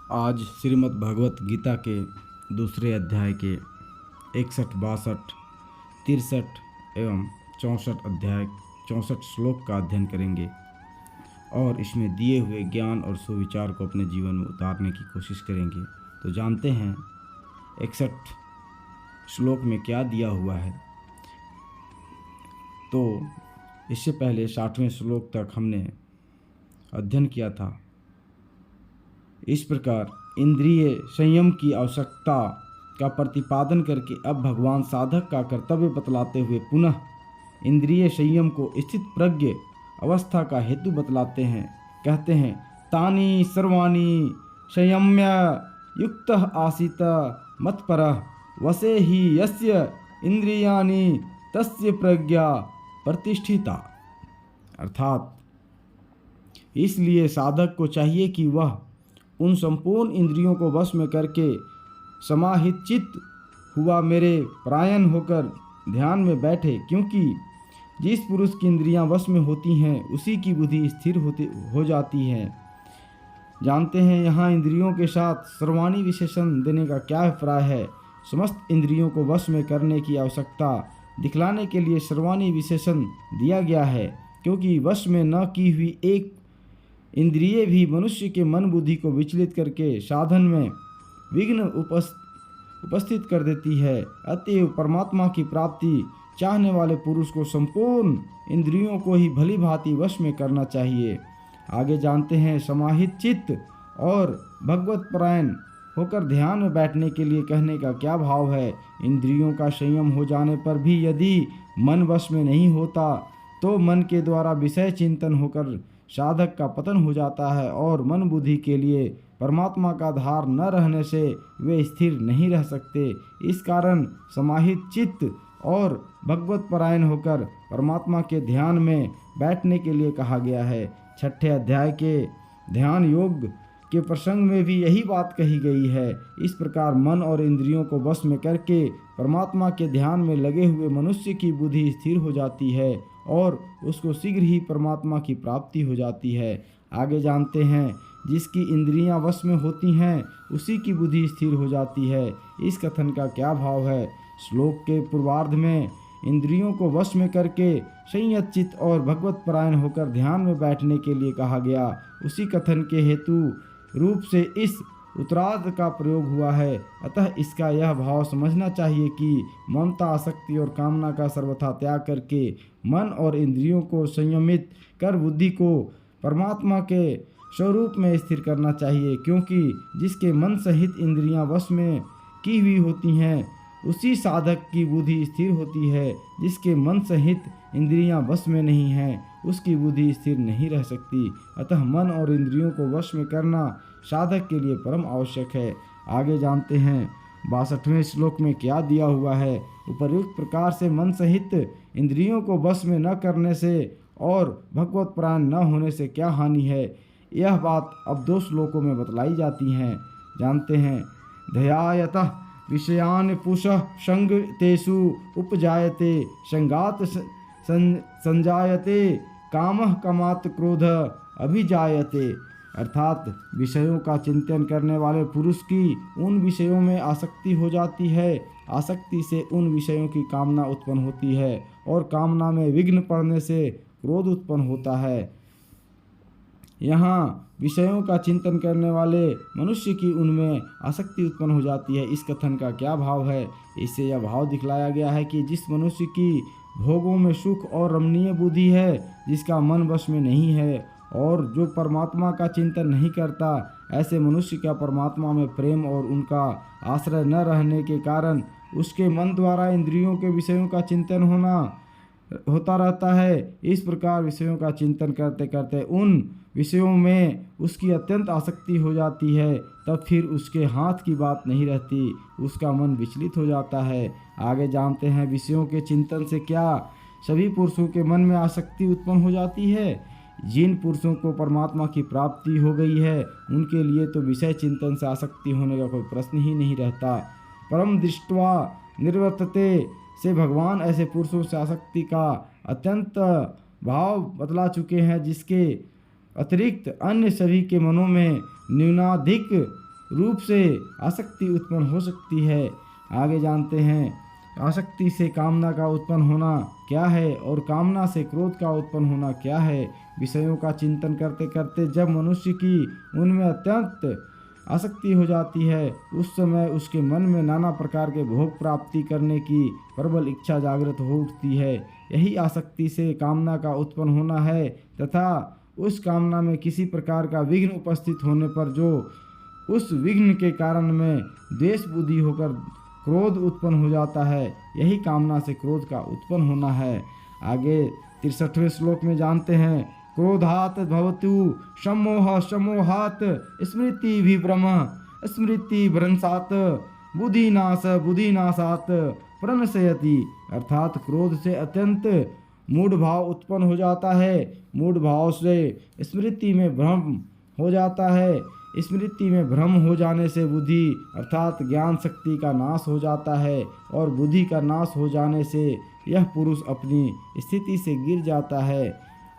आज श्रीमद् भगवत गीता के दूसरे अध्याय के 61, 62, 63 एवं 64 श्लोक का अध्ययन करेंगे और इसमें दिए हुए ज्ञान और सुविचार को अपने जीवन में उतारने की कोशिश करेंगे। तो जानते हैं 61 श्लोक में क्या दिया हुआ है। तो इससे पहले 60वें श्लोक तक हमने अध्ययन किया था। इस प्रकार इंद्रिय संयम की आवश्यकता का प्रतिपादन करके अब भगवान साधक का कर्तव्य बतलाते हुए पुनः इंद्रिय संयम को स्थित प्रज्ञ अवस्था का हेतु बतलाते हैं। कहते हैं, तानि सर्वाणि संयम्य युक्तः आसीत मत्परः वसे ही यस्य इंद्रियाणि तस्य प्रज्ञा प्रतिष्ठिता। अर्थात इसलिए साधक को चाहिए कि वह उन संपूर्ण इंद्रियों को वश में करके समाहित चित्त हुआ मेरे परायण होकर ध्यान में बैठे, क्योंकि जिस पुरुष की इंद्रियां वश में होती हैं उसी की बुद्धि स्थिर हो जाती है। जानते हैं यहाँ इंद्रियों के साथ सर्वाणी विशेषण देने का क्या अभिप्राय है। समस्त इंद्रियों को वश में करने की आवश्यकता दिखलाने के लिए सर्वाणी विशेषण दिया गया है, क्योंकि वश में न की हुई एक इंद्रिय भी मनुष्य के मन बुद्धि को विचलित करके साधन में विघ्न उपस्थित कर देती है। अतएव परमात्मा की प्राप्ति चाहने वाले पुरुष को संपूर्ण इंद्रियों को ही भली भांति वश में करना चाहिए। आगे जानते हैं, समाहित चित्त और भगवत परायण होकर ध्यान में बैठने के लिए कहने का क्या भाव है। इंद्रियों का संयम हो जाने पर भी यदि मन वश में नहीं होता तो मन के द्वारा विषय चिंतन होकर साधक का पतन हो जाता है और मन बुद्धि के लिए परमात्मा का आधार न रहने से वे स्थिर नहीं रह सकते। इस कारण समाहित चित्त और भगवत परायण होकर परमात्मा के ध्यान में बैठने के लिए कहा गया है। 6ठे अध्याय के ध्यान योग के प्रसंग में भी यही बात कही गई है। इस प्रकार मन और इंद्रियों को वश में करके परमात्मा के ध्यान में लगे हुए मनुष्य की बुद्धि स्थिर हो जाती है और उसको शीघ्र ही परमात्मा की प्राप्ति हो जाती है। आगे जानते हैं, जिसकी इंद्रियां वश में होती हैं उसी की बुद्धि स्थिर हो जाती है। इस कथन का क्या भाव है। श्लोक के पूर्वार्ध में इंद्रियों को वश में करके संयत चित्त और भगवत परायण होकर ध्यान में बैठने के लिए कहा गया। उसी कथन के हेतु रूप से इस उत्तरार्ध का प्रयोग हुआ है। अतः इसका यह भाव समझना चाहिए कि ममता, आसक्ति और कामना का सर्वथा त्याग करके मन और इंद्रियों को संयमित कर बुद्धि को परमात्मा के स्वरूप में स्थिर करना चाहिए, क्योंकि जिसके मन सहित इंद्रियां वश में की हुई होती हैं उसी साधक की बुद्धि स्थिर होती है। जिसके मन सहित इंद्रियां वश में नहीं हैं उसकी बुद्धि स्थिर नहीं रह सकती। अतः मन और इंद्रियों को वश में करना साधक के लिए परम आवश्यक है। आगे जानते हैं 62वें श्लोक में क्या दिया हुआ है। उपर्युक्त प्रकार से मन सहित इंद्रियों को वश में न करने से और भगवत परायण न होने से क्या हानि है, यह बात अब 2 श्लोकों में बतलाई जाती हैं। जानते हैं, ध्यायतः विषयान पुषः संग तेषु उपजायते संगात संजायते कामः कामात् क्रोध अभिजायते। अर्थात विषयों का चिंतन करने वाले पुरुष की उन विषयों में आसक्ति हो जाती है। आसक्ति से उन विषयों की कामना उत्पन्न होती है और कामना में विघ्न पड़ने से क्रोध उत्पन्न होता है। यहाँ विषयों का चिंतन करने वाले मनुष्य की उनमें आसक्ति उत्पन्न हो जाती है। इस कथन का क्या भाव है। इससे यह भाव दिखलाया गया है कि जिस मनुष्य की भोगों में सुख और रमणीय बुद्धि है, जिसका मन वश में नहीं है और जो परमात्मा का चिंतन नहीं करता, ऐसे मनुष्य का परमात्मा में प्रेम और उनका आश्रय न रहने के कारण उसके मन द्वारा इंद्रियों के विषयों का चिंतन होता रहता है। इस प्रकार विषयों का चिंतन करते करते उन विषयों में उसकी अत्यंत आसक्ति हो जाती है। तब फिर उसके हाथ की बात नहीं रहती, उसका मन विचलित हो जाता है। आगे जानते हैं, विषयों के चिंतन से क्या सभी पुरुषों के मन में आसक्ति उत्पन्न हो जाती है। जिन पुरुषों को परमात्मा की प्राप्ति हो गई है उनके लिए तो विषय चिंतन से आसक्ति होने का कोई प्रश्न ही नहीं रहता। परम दृष्ट्वा निर्वर्तते से भगवान ऐसे पुरुषों से आसक्ति का अत्यंत भाव बतला चुके हैं, जिसके अतिरिक्त अन्य सभी के मनों में न्यूनाधिक रूप से आसक्ति उत्पन्न हो सकती है। आगे जानते हैं आसक्ति से कामना का उत्पन्न होना क्या है और कामना से क्रोध का उत्पन्न होना क्या है। विषयों का चिंतन करते करते जब मनुष्य की उनमें अत्यंत आसक्ति हो जाती है, उस समय उसके मन में नाना प्रकार के भोग प्राप्ति करने की प्रबल इच्छा जागृत हो उठती है। यही आसक्ति से कामना का उत्पन्न होना है तथा उस कामना में किसी प्रकार का विघ्न उपस्थित होने पर जो उस विघ्न के कारण में द्वेष बुद्धि होकर क्रोध उत्पन्न हो जाता है, यही कामना से क्रोध का उत्पन्न होना है। आगे 63वें श्लोक में जानते हैं क्रोधात भवतु सम्मोह सम्मोहात स्मृति विभ्रम स्मृति भ्रंशात बुद्धिनाशात प्रणशयति। अर्थात क्रोध से अत्यंत मूढ़ भाव उत्पन्न हो जाता है, मूढ़ भाव से स्मृति में भ्रम हो जाता है, स्मृति में भ्रम हो जाने से बुद्धि अर्थात ज्ञान शक्ति का नाश हो जाता है और बुद्धि का नाश हो जाने से यह पुरुष अपनी स्थिति से गिर जाता है।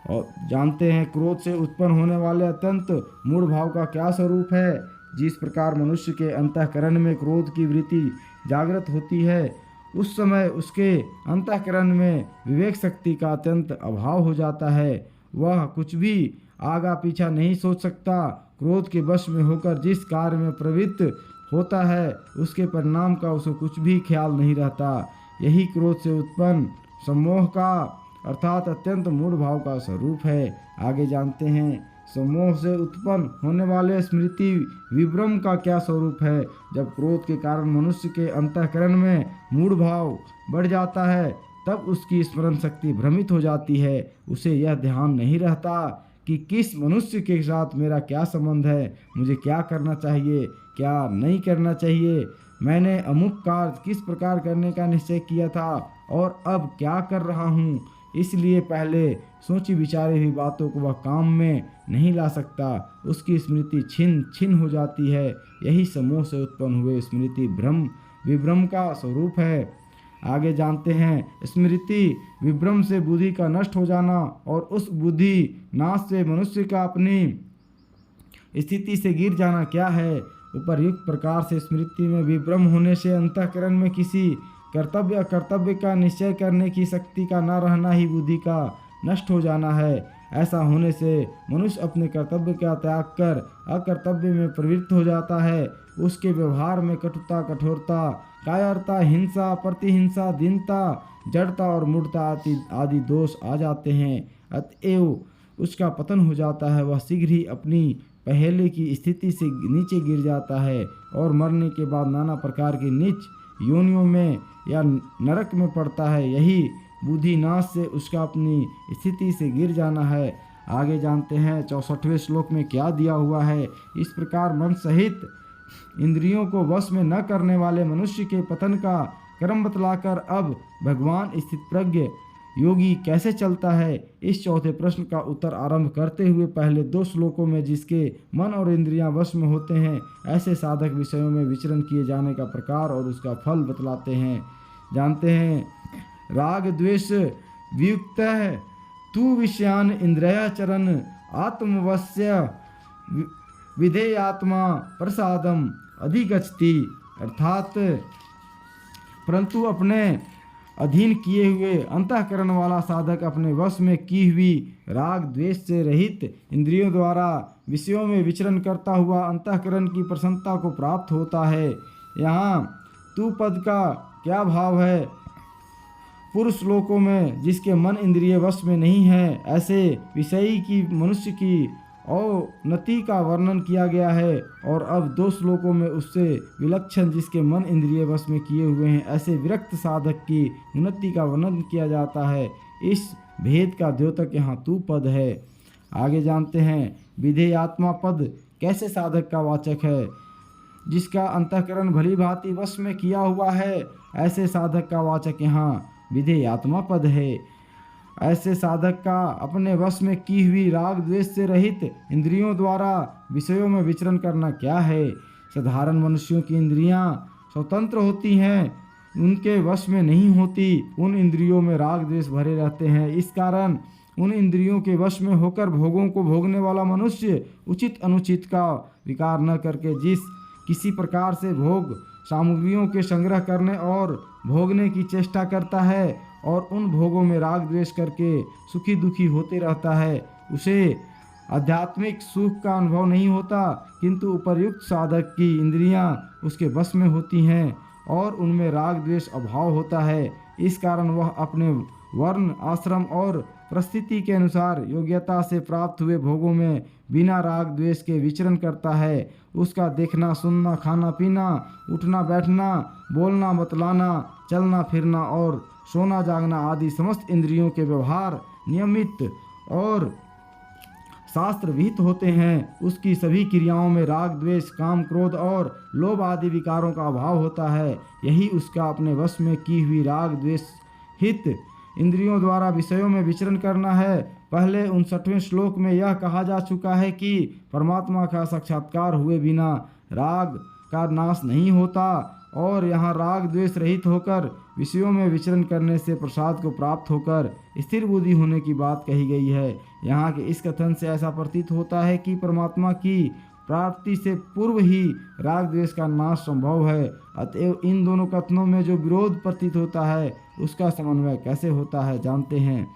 और जानते हैं क्रोध से उत्पन्न होने वाले अत्यंत मूढ़ भाव का क्या स्वरूप है। जिस प्रकार मनुष्य के अंतःकरण में क्रोध की वृत्ति जागृत होती है, उस समय उसके अंतःकरण में विवेक शक्ति का अत्यंत अभाव हो जाता है। वह कुछ भी आगा पीछा नहीं सोच सकता। क्रोध के वश में होकर जिस कार्य में प्रवृत्त होता है, उसके परिणाम का उसे कुछ भी ख्याल नहीं रहता। यही क्रोध से उत्पन्न सम्मोह का अर्थात अत्यंत मूढ़ भाव का स्वरूप है। आगे जानते हैं सम्मोह से उत्पन्न होने वाले स्मृति विभ्रम का क्या स्वरूप है। जब क्रोध के कारण मनुष्य के अंतःकरण में मूढ़ भाव बढ़ जाता है, तब उसकी स्मरण शक्ति भ्रमित हो जाती है। उसे यह ध्यान नहीं रहता कि किस मनुष्य के साथ मेरा क्या संबंध है, मुझे क्या करना चाहिए, क्या नहीं करना चाहिए, मैंने अमुक कार्य किस प्रकार करने का निश्चय किया था और अब क्या कर रहा हूँ। इसलिए पहले सोची विचारी हुई बातों को वह काम में नहीं ला सकता, उसकी स्मृति छिन छिन हो जाती है। यही समूह से उत्पन्न हुए स्मृति भ्रम विभ्रम का स्वरूप है। आगे जानते हैं स्मृति विभ्रम से बुद्धि का नष्ट हो जाना और उस बुद्धि नाश से मनुष्य का अपनी स्थिति से गिर जाना क्या है। उपर्युक्त प्रकार से स्मृति में विभ्रम होने से अंतःकरण में किसी कर्तव्य अकर्तव्य का निश्चय करने की शक्ति का न रहना ही बुद्धि का नष्ट हो जाना है। ऐसा होने से मनुष्य अपने कर्तव्य का त्याग कर अकर्तव्य में प्रवृत्त हो जाता है। उसके व्यवहार में कटुता, कठोरता, कायरता, हिंसा, प्रतिहिंसा, दीनता, जड़ता और मूढ़ता आदि दोष आ जाते हैं। अतएव उसका पतन हो जाता है। वह शीघ्र ही अपनी पहले की स्थिति से नीचे गिर जाता है और मरने के बाद नाना प्रकार की नीच योनियों में या नरक में पड़ता है। यही बुद्धि नाश से उसका अपनी स्थिति से गिर जाना है। आगे जानते हैं 64वें श्लोक में क्या दिया हुआ है। इस प्रकार मन सहित इंद्रियों को वश में न करने वाले मनुष्य के पतन का क्रम बतलाकर अब भगवान स्थित प्रज्ञ योगी कैसे चलता है, इस चौथे प्रश्न का उत्तर आरंभ करते हुए पहले 2 श्लोकों में जिसके मन और इंद्रियां वश में होते हैं, ऐसे साधक विषयों में विचरण किए जाने का प्रकार और उसका फल बतलाते हैं। जानते हैं राग द्वेष वियुक्त तू विषयान इंद्रियाचरण आत्मवश्य विधेयात्मा प्रसादम अधिगच्छति। अर्थात परंतु अपने अधीन किए हुए अंतःकरण वाला साधक अपने वश में की हुई राग द्वेष से रहित इंद्रियों द्वारा विषयों में विचरण करता हुआ अंतःकरण की प्रसन्नता को प्राप्त होता है। यहाँ तू पद का क्या भाव है। पूर्व श्लोकों में जिसके मन इंद्रिय वश में नहीं है, ऐसे विषयी की मनुष्य की अवनति का वर्णन किया गया है और अब 2 श्लोकों में उससे विलक्षण जिसके मन इंद्रिय वश में किए हुए हैं, ऐसे विरक्त साधक की उन्नति का वर्णन किया जाता है। इस भेद का द्योतक यहाँ तू पद है। आगे जानते हैं विधेयात्मा पद कैसे साधक का वाचक है। जिसका अंतःकरण भली भांति वश में किया हुआ है, ऐसे साधक का वाचक यहाँ विधेयात्मा पद है। ऐसे साधक का अपने वश में की हुई राग द्वेष से रहित इंद्रियों द्वारा विषयों में विचरण करना क्या है। साधारण मनुष्यों की इंद्रियां स्वतंत्र होती हैं, उनके वश में नहीं होती। उन इंद्रियों में राग द्वेष भरे रहते हैं। इस कारण उन इंद्रियों के वश में होकर भोगों को भोगने वाला मनुष्य उचित अनुचित का विकार न करके जिस किसी प्रकार से भोग सामग्रियों के संग्रह करने और भोगने की चेष्टा करता है और उन भोगों में राग द्वेष करके सुखी दुखी होते रहता है, उसे आध्यात्मिक सुख का अनुभव नहीं होता, किंतु उपर्युक्त साधक की इंद्रियां उसके वश में होती हैं और उनमें राग द्वेष अभाव होता है। इस कारण वह अपने वर्ण आश्रम और परिस्थिति के अनुसार योग्यता से प्राप्त हुए भोगों में बिना राग द्वेष के विचरण करता है। उसका देखना सुनना खाना पीना उठना बैठना बोलना बतलाना चलना फिरना और सोना जागना आदि समस्त इंद्रियों के व्यवहार नियमित और शास्त्र विहित होते हैं। उसकी सभी क्रियाओं में राग द्वेष काम क्रोध और लोभ आदि विकारों का अभाव होता है। यही उसका अपने वश में की हुई राग द्वेष हित इंद्रियों द्वारा विषयों में विचरण करना है। पहले 59वें श्लोक में यह कहा जा चुका है कि परमात्मा का साक्षात्कार हुए बिना राग का नाश नहीं होता और यहाँ राग द्वेष रहित होकर विषयों में विचरण करने से प्रसाद को प्राप्त होकर स्थिर बुद्धि होने की बात कही गई है। यहाँ के इस कथन से ऐसा प्रतीत होता है कि परमात्मा की प्राप्ति से पूर्व ही राग द्वेष का नाश संभव है। अतएव इन दोनों कथनों में जो विरोध प्रतीत होता है उसका समन्वय कैसे होता है जानते हैं।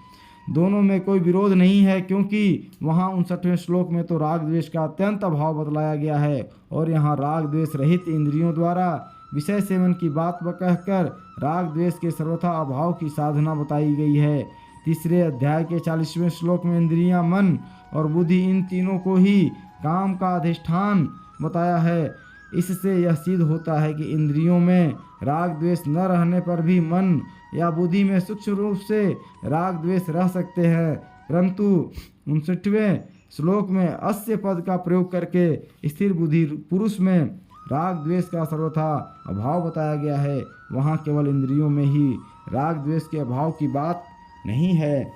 दोनों में कोई विरोध नहीं है, क्योंकि वहाँ 59वें श्लोक में तो राग द्वेष का अत्यंत अभाव बतलाया गया है और यहाँ राग द्वेष रहित इंद्रियों द्वारा विषय सेवन की बात कहकर राग द्वेष के सर्वथा अभाव की साधना बताई गई है। तीसरे अध्याय के 40वें श्लोक में इंद्रियां, मन और बुद्धि इन तीनों को ही काम का अधिष्ठान बताया है। इससे यह सिद्ध होता है कि इंद्रियों में राग द्वेष न रहने पर भी मन या बुद्धि में सूक्ष्म रूप से राग द्वेष रह सकते हैं, परंतु 59वें श्लोक में अस्य पद का प्रयोग करके स्थिर बुद्धि पुरुष में राग द्वेष का सर्वथा अभाव बताया गया है। वहाँ केवल इंद्रियों में ही राग द्वेष के अभाव की बात नहीं है।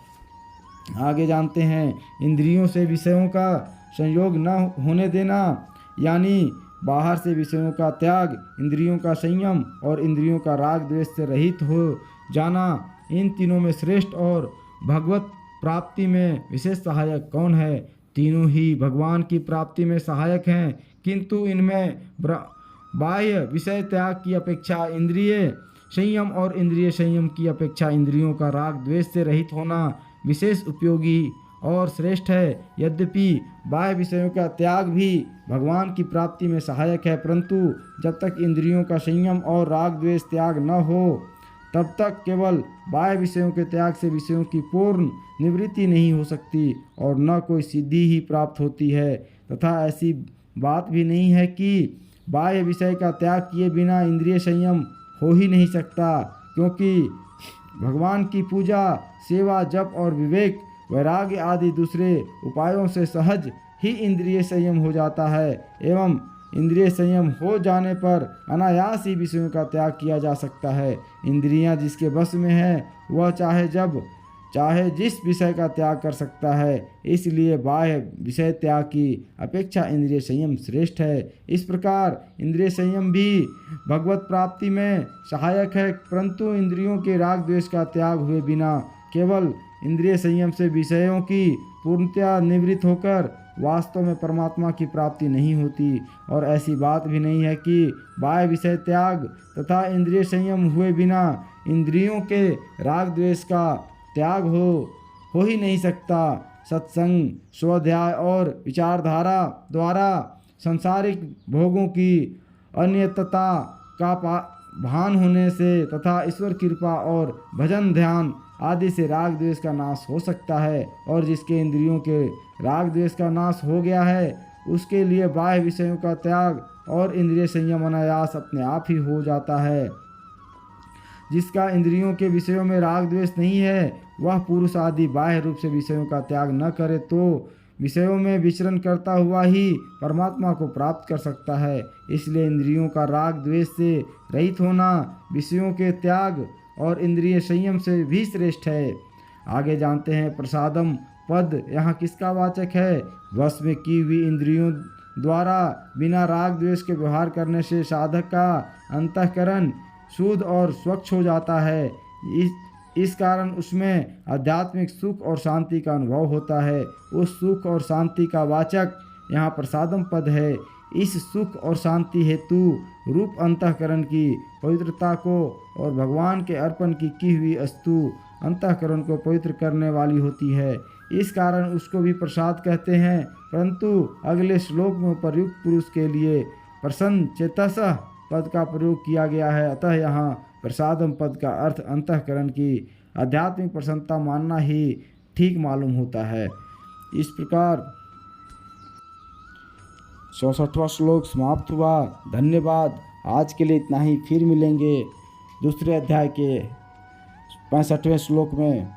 आगे जानते हैं, इंद्रियों से विषयों का संयोग न होने देना यानी बाहर से विषयों का त्याग, इंद्रियों का संयम और इंद्रियों का राग द्वेष से रहित हो जाना, इन तीनों में श्रेष्ठ और भगवत प्राप्ति में विशेष सहायक कौन है? तीनों ही भगवान की प्राप्ति में सहायक हैं, किंतु इनमें बाह्य विषय त्याग की अपेक्षा इंद्रिय संयम और इंद्रिय संयम की अपेक्षा इंद्रियों का राग द्वेष से रहित होना विशेष उपयोगी और श्रेष्ठ है। यद्यपि बाह्य विषयों का त्याग भी भगवान की प्राप्ति में सहायक है, परंतु जब तक इंद्रियों का संयम और राग द्वेष त्याग न हो तब तक केवल बाह्य विषयों के त्याग से विषयों की पूर्ण निवृत्ति नहीं हो सकती और न कोई सिद्धि ही प्राप्त होती है। तथा ऐसी बात भी नहीं है कि बाह्य विषय का त्याग किए बिना इंद्रिय संयम हो ही नहीं सकता, क्योंकि भगवान की पूजा सेवा जप और विवेक वैराग्य आदि दूसरे उपायों से सहज ही इंद्रिय संयम हो जाता है एवं इंद्रिय संयम हो जाने पर अनायास ही विषयों का त्याग किया जा सकता है। इंद्रियां जिसके बस में है वह चाहे जब चाहे जिस विषय का त्याग कर सकता है, इसलिए बाह्य विषय त्याग की अपेक्षा इंद्रिय संयम श्रेष्ठ है। इस प्रकार इंद्रिय संयम भी भगवत प्राप्ति में सहायक है, परंतु इंद्रियों के राग द्वेष का त्याग हुए बिना केवल इंद्रिय संयम से विषयों की पूर्णतया निवृत्त होकर वास्तव में परमात्मा की प्राप्ति नहीं होती। और ऐसी बात भी नहीं है कि बाह्य विषय त्याग तथा इंद्रिय संयम हुए बिना इंद्रियों के राग द्वेष का त्याग हो ही नहीं सकता। सत्संग स्वाध्याय और विचारधारा द्वारा सांसारिक भोगों की अनियतता का भान होने से तथा ईश्वर कृपा और भजन ध्यान आदि से राग द्वेष का नाश हो सकता है, और जिसके इंद्रियों के राग द्वेष का नाश हो गया है उसके लिए बाह्य विषयों का त्याग और इंद्रिय संयम अनायास अपने आप ही हो जाता है। जिसका इंद्रियों के विषयों में राग द्वेष नहीं है वह पुरुष आदि बाह्य रूप से विषयों का त्याग न करे तो विषयों में विचरण करता हुआ ही परमात्मा को प्राप्त कर सकता है। इसलिए इंद्रियों का राग द्वेष से रहित होना विषयों के त्याग और इंद्रिय संयम से भी श्रेष्ठ है। आगे जानते हैं, प्रसादम पद यहाँ किसका वाचक है? वश में की हुई इंद्रियों द्वारा बिना राग द्वेष के व्यवहार करने से साधक का अंतःकरण शुद्ध और स्वच्छ हो जाता है। इस कारण उसमें आध्यात्मिक सुख और शांति का अनुभव होता है। उस सुख और शांति का वाचक यहाँ प्रसादम पद है। इस सुख और शांति हेतु रूप अंतःकरण की पवित्रता को और भगवान के अर्पण की हुई वस्तु अंतःकरण को पवित्र करने वाली होती है। इस कारण उसको भी प्रसाद कहते हैं। परंतु अगले श्लोक में प्रयुक्त पुरुष के लिए प्रसन्न चेतसः पद का प्रयोग किया गया है। अतः यहाँ प्रसादम पद का अर्थ अंतःकरण की आध्यात्मिक प्रसन्नता मानना ही ठीक मालूम होता है। इस प्रकार 64वां श्लोक समाप्त हुआ। धन्यवाद। आज के लिए इतना ही। फिर मिलेंगे दूसरे अध्याय के 65वें श्लोक में।